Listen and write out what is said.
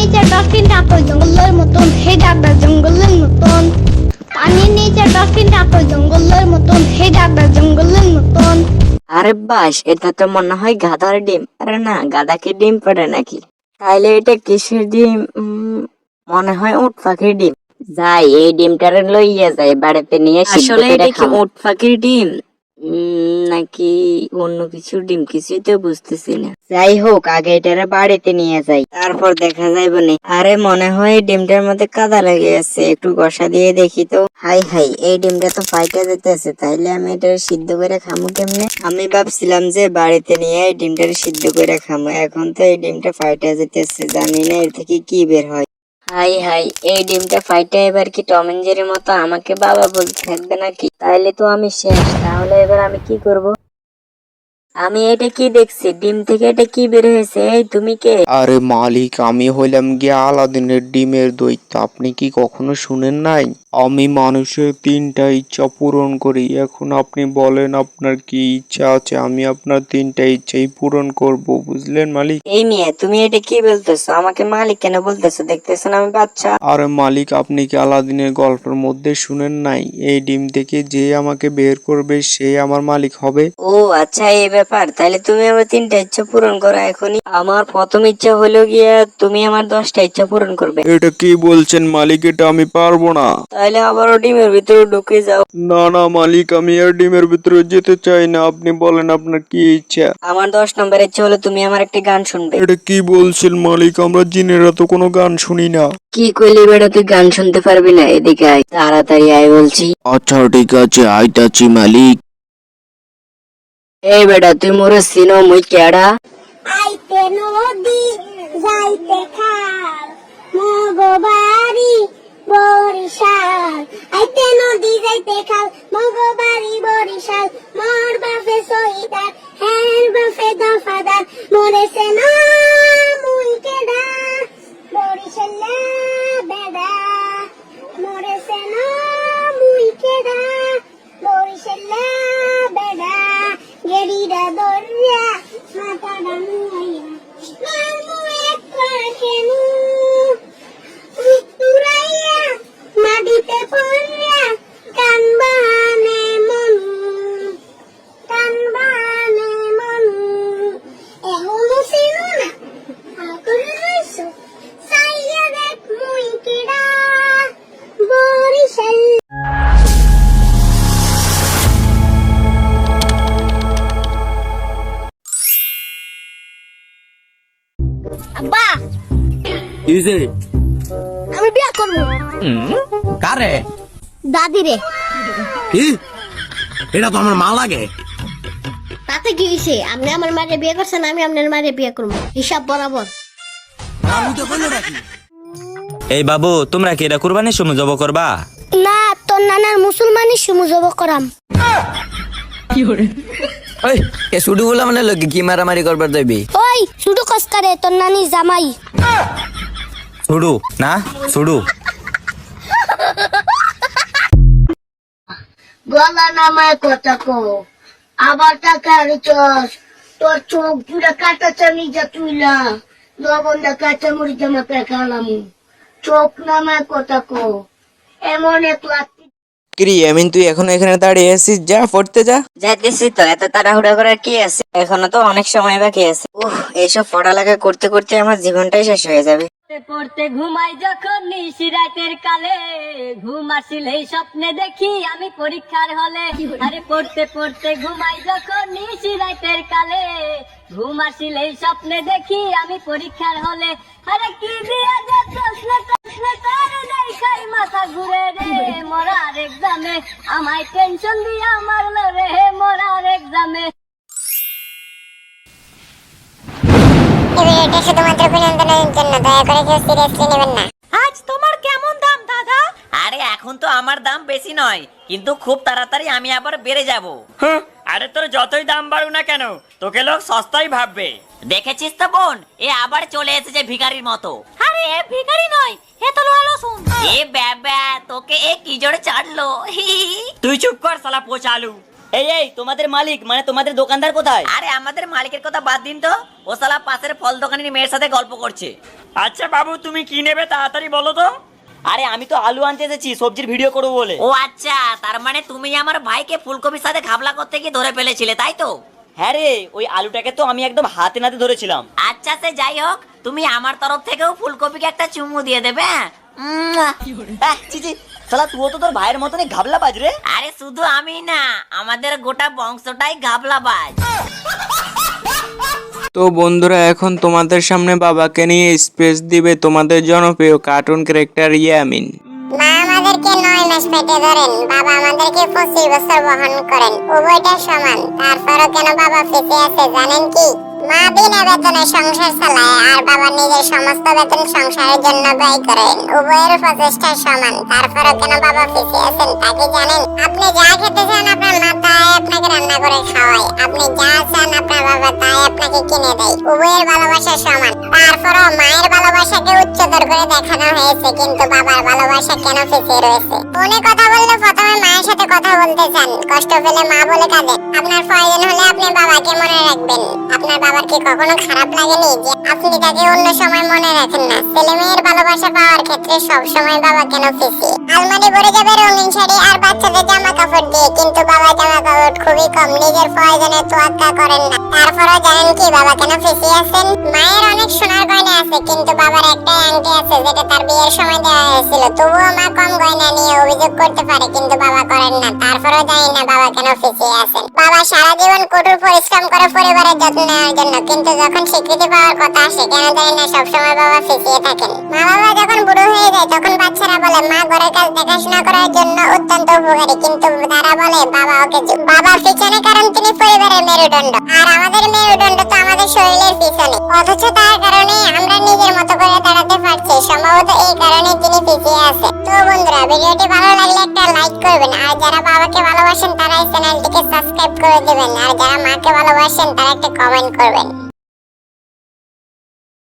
নিচে ডলফিনটা তো জঙ্গলের মতন, হে ডাকটা জঙ্গলের মতন। পানির নিচে ডলফিনটা তো জঙ্গলের মতন, হে ডাকটা জঙ্গলের মতন। আরে বাস, এটা তো মনে হয় গাধার ডিম। আরে না, গাধা কি ডিম পাড়ে নাকি? তাইলে এটা কিসের ডিম? মনে হয় উট পাখির ডিম। যাই, এই ডিমটারে লইয়া যাই বাড়িতে নিয়ে। আসলে এটা কি উট পাখির ডিম নাকি অন্য কিছুর ডিম, কিছুই তো বুঝতেছি না। যাই হোক, আগে এটারে বাড়িতে নিয়ে যাই, তারপর দেখা যাইব নি। আরে মনে হয় ডিমটার মধ্যে কাদা লেগে আছে, একটু ঘষা দিয়ে দেখি তো। হাই হাই, এই ডিমটা তো ফাইটা যেতেছে। তাইলে আমি এটা সিদ্ধ করে খামু কেমনে? আমি ভাবছিলাম যে বাড়িতে নিয়ে এই ডিমটারে সিদ্ধ করে খামু, এখন তো এই ডিমটা ফাইটা যেতেছে। জানি না এর থেকে কি বের হয়। হাই হাই, এই ডিমটা ফাইটা এবার কি টম এন্ড জেরির মতো আমাকে বাবা বলতে থাকবে নাকি? তাইলে তো আমি শেষ। তাহলে এবার আমি কি করব? আমি এটা কি দেখছি? ডিম থেকে এটা কি বের হয়েছে? এই তুমি কে? আরে মালিক, আমি হইলাম গিয়ে আলাদিনের ডিমের দৈত্য। আপনি কি কখনো শুনেন নাই? আমি মানুষের 3টা ইচ্ছা পূরণ করি। এখন আপনি বলেন আপনার কি ইচ্ছা আছে, আমি আপনার 3টা ইচ্ছাই পূরণ করব, বুঝলেন মালিক? এই মেয়ে, তুমি এটা কি বলতেছো? আমাকে মালিক কেন বলতেছো? দেখতেছো না আমি বাচ্চা? আরে মালিক, আপনি কি আলাদিনের গল্পের মধ্যে শুনেন নাই? এই ডিম থেকে যে আমাকে বের করবে সে আমার মালিক হবে। ও আচ্ছা, এই ব্যাপার। তাহলে তুমি আমার 3টা ইচ্ছা পূরণ করো এখনই। আমার প্রথম ইচ্ছা হলো গিয়া তুমি আমার 10টা ইচ্ছা পূরণ করবে। এটা কি বলছেন মালিক? এটা আমি পারবো না। তাহলে আবারও ডিমের ভিতরে ঢুকে যাও। না না মালিক, আমি আর ডিমের ভিতরে যেতে চাই না। আপনি বলেন আপনার কি ইচ্ছা। আমার 10 নম্বর ইচ্ছা হলো তুমি আমার একটা গান শুনবে। এটা কি বলছেন মালিক? আমরা জিনেরা তো কোনো গান শুনি না। কি কইলি বেটা, তুই গান শুনতে পারবি না? এদিকে আয়, তাড়াতাড়ি আয় বলছি। আচ্ছা ঠিক আছে, আইতাছি মালিক। এই বেটা, তুই মোরে চিনো? মুই কেডা? আইতে নদী যাইতে খাল, মগবাড়ি বরিশাল। আইতে নদী যাইতে খাল, মগবাড়ি বরিশাল। মোর বাপে শহীদার, হের বাপে দফাদার। মরেছে না মুই কেডা, বরিশাল্লা বেডা। মরেছে না মুই কেডা, বরিশাল্লা বেডা। গেরিরা দরিয়া মাথাটা মুয়াইয়া, মারমু এক পাখেনু। উড়াইয়া মাটিতে পড়িয়া, কানবানে মনু, কানবানে মনু। এখনো চিনো না, হাল করে রইছো, চাইয়া দেখ মুই কেডা, বরিশাল। আব্বা, ইজে আমি বিয়া করবো। কারে? দাদি রে। কি? এটা তো আমার মা লাগে। তাতে কি হয়েছে? আপনি আমার মায়ের বিয়ে করছেন, আমি আপনার মায়ের বিয়ে করবো, হিসাব বরাবর। আমি তো কইলো নাকি? এই বাবু, তোমরা কি এটা কুরবানির সময় জব করবা? না, তোর নানার মুসলমানের সময় জব করাম। ওই এ শুডু বলা মানে লোকে কি মারামারি করবার যাবি? ওই শুধু কসকারে তোর নানি জামাই। ছুড়ু না ছুড়ু। গলা নামায় কথা কো, আবার টাকা রিচস। তোর চোখ পুরা কাটা চামি যা তুইলা, লবণটা কাঁচা মরি জামা পেকালাম। চোখ নামায় কথা কো, এমন এক লাগতে। কিরি আমিন, তুই এখন এখানে দাঁড়িয়ে আছিস? যা পড়তে যা। যাইতেছি তো, এত তাড়াহুড়া করার কি আছে? এখনো তো অনেক সময় বাকি আছে। এইসব পড়ালেখা করতে করতে আমার জীবনটাই শেষ হয়ে যাবে। পড়তে ঘুমাই যখন নিশি রাতের কালে, ঘুম আসিলেই স্বপ্নে দেখি আমি পরীক্ষার হলে। আরে পড়তে পড়তে ঘুমাই যখন নিশি রাতের কালে, ঘুম আসিলেই স্বপ্নে দেখি আমি পরীক্ষার হলে। আরে কি দিয়া যে প্রশ্ন প্রশ্ন করে দেখাই মাথা ঘুরে রে, মরার এক্সামে আমায় টেনশন দিয়া মারলো রে, মরার এক্সামে। এটা শুধুমাত্র বিনোদনের জন্য, দয়া করে কেউ সিরিয়াসলি নেবেন না। আজ তোমার কেমন দাম দাদা? আরে এখন তো আমার দাম বেশি নয়, কিন্তু খুব তাড়াতাড়ি আমি আবার বেড়ে যাব। আরে তোর যতই দাম বাড়ুক না কেন, তোকে লোক সস্তাই ভাববে। দেখেছিস তো বোন, এ আবার চলে এসেছে ভিখারির মতো। আরে এ ভিখারি নয়, এ তো লালো শুন। এ বাবা, তোকে এ কি জোরে চাটলো। তুই চুপ কর শালা পোচালু। এই এই তোমাদের মালিক মানে তোমাদের দোকানদার কোথায়? আরে আমাদের মালিকের কথা বাদ দিন তো, ও শালা পাশের ফল দোকানের মেয়ের সাথে গল্প করছে। আচ্ছা বাবু তুমি কি নেবে তাড়াতাড়ি বলো তো। আরে আমি তো আলু আনতে এসেছি সবজির ভিডিও করবো বলে। ও আচ্ছা, তার মানে তুমি আমার ভাইকে ফুলকপির সাথে ঘাবলা করতে গিয়ে ধরে ফেলেছিলে তাই তো? হ্যাঁ রে, ওই আলুটাকে তো আমি একদম হাতে নাতে ধরেছিলাম। আচ্ছা সে যাই হোক, তুমি আমার তরফ থেকেও ফুলকপিকে একটা চুমু দিয়ে দেবে। চিচি শালা তুইও তো তোর ভাইয়ের মতনই ঘাবলা বাজ রে। আরে শুধু আমি না, আমাদের গোটা বংশটাই ঘাবলাবাজ। তো বন্ধুরা, এখন তোমাদের সামনে বাবাকে নিয়ে স্পেস দিবে তোমাদের জনপ্রিয় কার্টুন ক্যারেক্টার ইয়ামিন। মা আমাদেরকে 9 মাস পেটে ধরেন, বাবা আমাদেরকে 25 বছর বহন করেন, উভয়টা সমান। তারপরও কেন বাবা ফেঁসে আছে জানেন কি? মা বিনা বেতনে সংসার চালায় আর বাবা নিজের সমস্ত বেতন সংসারের জন্য ব্যয় করেন, উভয়ের প্রচেষ্টা সমান। তারপরও কেন বাবা ফেঁসে আছেন তা কি জানেন? আপনি যা খেতে চান আপনার মা তাই আপনাকে রান্না করে খাওয়ায়, আপনি যা চান আপনার বাবা তাই আপনাকে কিনে দেয়, উভয়ের ভালোবাসা সমান। তারপরও মায়ের ভালোবাসাকে উচ্চতর করে দেখানো হয়েছে, কিন্তু বাবার ভালোবাসা কেন ফেঁসে রয়েছে? ফোনে কথা বললে প্রথমে মায়ের সাথে কথা বলতে চান, কষ্ট পেলে মা বলে কাঁদেন। আপনার প্রয়োজন হলে আপনি বাবাকে মনে রাখবেন। আপনার বাবার কি কখনো খারাপ লাগেনি যে আপনি তাকে অন্য সময় মনে রাখেন না? ছেলে মেয়ের ভালোবাসা পাওয়ার ক্ষেত্রে সব সময় বাবা কেন ফেঁসে? আলমারি ভরে যাবে রঙিন শাড়ি আর বাচ্চাদের জামা কাপড় দিয়ে, কিন্তু বাবা জামা কাপড় খুবই কম, নিজের প্রয়োজনে তোয়াক্কা করেন না। তারপরও জানেন কি বাবা কেন ফেঁসে আছেন? মায়ের অনেক সোনার গয়না আছে, কিন্তু বাবার একটাই আংটি আছে যেটা তার বিয়ের সময় দেওয়া হয়েছিল, তবুও মা কম গয়না নিয়ে অভিযোগ করতে পারে, কিন্তু বাবা করেন না। তারপরও জানি না বাবা কেন ফেঁসে আছেন। বাবা সারা জীবন কঠোর পরিশ্রম করে পরিবারের যত্ন নেওয়ার জন্য, কিন্তু যখন স্বীকৃতি পাওয়ার কথা আসে কেন জানি না সবসময় বাবা ফেঁসিয়ে থাকেন। মা বাবা যখন বুড়ো হয়ে যায় তখন বাচ্চারা বলে মা ঘরের কাজ দেখাশোনা করার জন্য অত্যন্ত উপকারী, কিন্তু তারা বলে বাবা ওকে বাবার পিছনে, কারণ তিনি পরিবারের মেরুদণ্ড, আর আমাদের মেরুদণ্ড তো আমাদের শরীরের পিছনে। অথচ তার কারণে আমরা নিজের মতো করে দাঁড়াতে পারছি, সম্ভবত এই কারণে তিনি পিছিয়ে আছে। তো বন্ধুরা, ভিডিওটি ভালো লাগলে একটা লাইক করবেন, আর যারা বাবাকে ভালোবাসেন তারা এই চ্যানেলটিকে সাবস্ক্রাইব করে দিবেন, আর যারা মাকে ভালোবাসেন তারা একটা কমেন্ট করবেন।